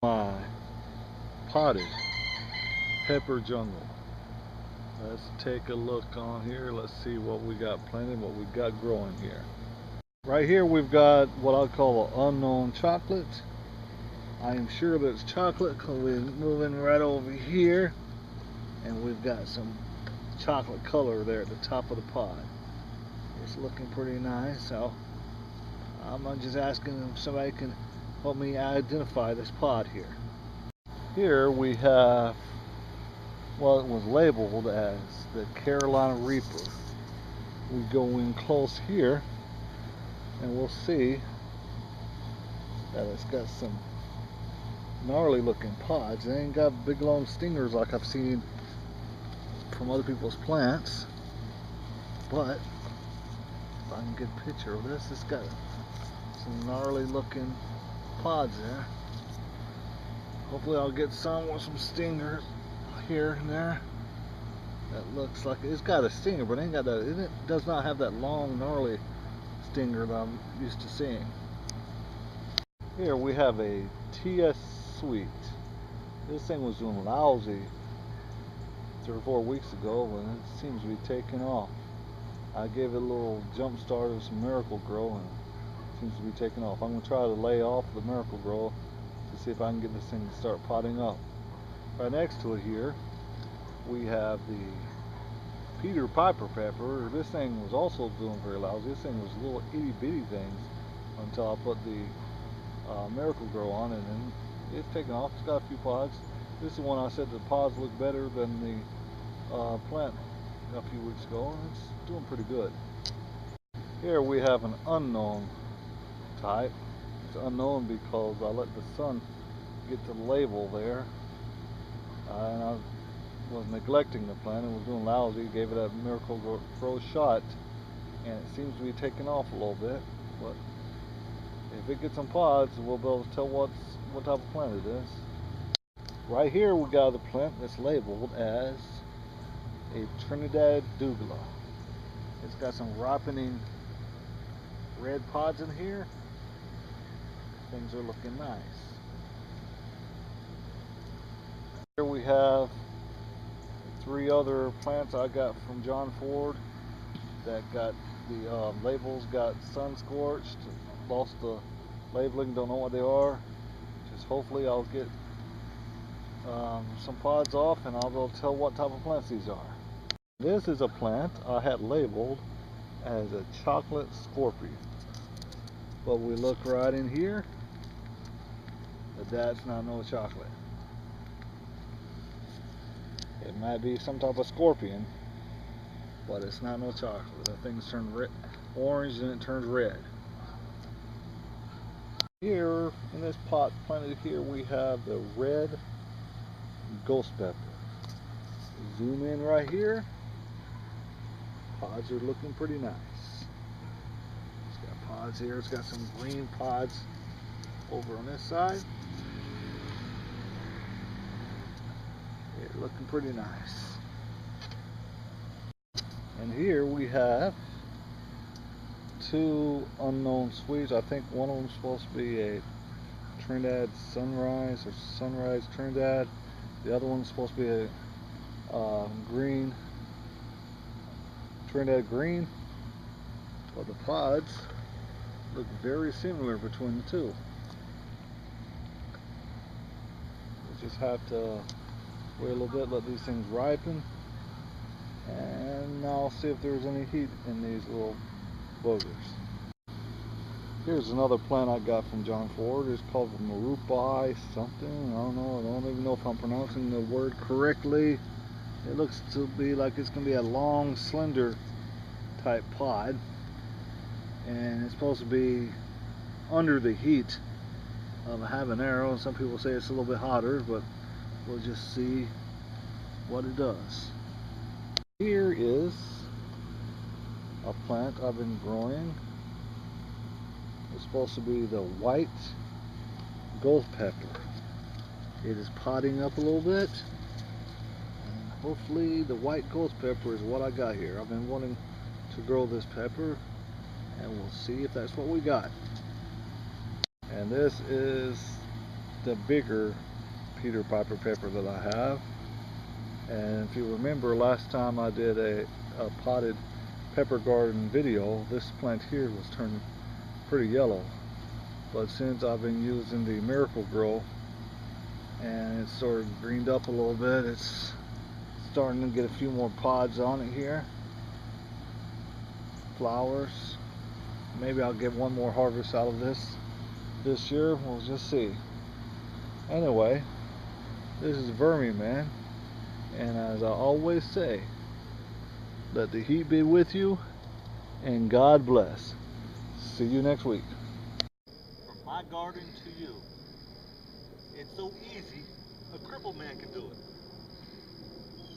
My potted pepper jungle. Let's take a look on here. Let's see what we got planted, what we got growing here. Right here we've got what I call an unknown chocolate. I am sure that it's chocolate because we're moving right over here and we've got some chocolate color there at the top of the pod. It's looking pretty nice, so I'm just asking if somebody can help me identify this pod here. Here we have what was labeled as the Carolina Reaper. We go in close here and we'll see that it's got some gnarly looking pods. They ain't got big long stingers like I've seen from other people's plants, but if I can get a picture of this, it's got some gnarly looking pods there. Hopefully I'll get some with some stingers here and there. That looks like it's got a stinger, but it ain't got that. It does not have that long gnarly stinger that I'm used to seeing. Here we have a TS Sweet. This thing was doing lousy 3 or 4 weeks ago, and it seems to be taking off. I gave it a little jump start of some Miracle Grow, and it seems to be taking off. I'm going to try to lay off the Miracle Grow to see if I can get this thing to start potting up. Right next to it here, we have the Peter Piper pepper. This thing was also doing very lousy. This thing was little itty bitty things until I put the Miracle Grow on it, and it's taken off. It's got a few pods. This is the one I said the pods look better than the plant a few weeks ago, and it's doing pretty good. Here we have an unknown type. It's unknown because I let the sun get to the label there, and I was neglecting the plant and was doing lousy. Gave it a Miracle Grow shot, and it seems to be taking off a little bit, but if it gets some pods, we'll be able to tell what type of plant it is. Right here we got the plant that's labeled as a Trinidad Douglas. It's got some ripening red pods in here. Things are looking nice. Here we have 3 other plants I got from John Ford that got the labels got sun scorched, lost the labeling, don't know what they are. Just hopefully I'll get some pods off and I'll be able to tell what type of plants these are. This is a plant I had labeled as a chocolate scorpion, but we look right in here, but that's not no chocolate. It might be some type of scorpion, but it's not no chocolate. That thing's turned red, orange, and it turns red. Here in this pot planted here we have the red ghost pepper. Zoom in right here. Pods are looking pretty nice. It's got pods here. It's got some green pods over on this side. They're looking pretty nice. And here we have 2 unknown sweets. I think one of them is supposed to be a Trinidad Sunrise or Sunrise Trinidad. The other one's supposed to be a green Trinidad Green. But the pods look very similar between the 2. We just have to wait a little bit, let these things ripen, and I'll see if there's any heat in these little boogers. Here's another plant I got from John Ford. It's called Marupai something. I don't know. I don't even know if I'm pronouncing the word correctly. It looks to be like it's going to be a long, slender type pod, and it's supposed to be under the heat of a habanero. Some people say it's a little bit hotter, but we'll just see what it does. Here is a plant I've been growing. It's supposed to be the white ghost pepper. It is potting up a little bit, and hopefully the white ghost pepper is what I got here. I've been wanting to grow this pepper, and we'll see if that's what we got. And this is the bigger Peter Piper pepper that I have. And if you remember last time I did a potted pepper garden video, this plant here was turning pretty yellow. But since I've been using the Miracle Grow and it's sort of greened up a little bit, it's starting to get a few more pods on it here. Flowers. Maybe I'll get one more harvest out of this year. We'll just see. Anyway, this is Vermi, man. And as I always say, let the heat be with you and God bless. See you next week. From my garden to you. It's so easy, a crippled man can do it.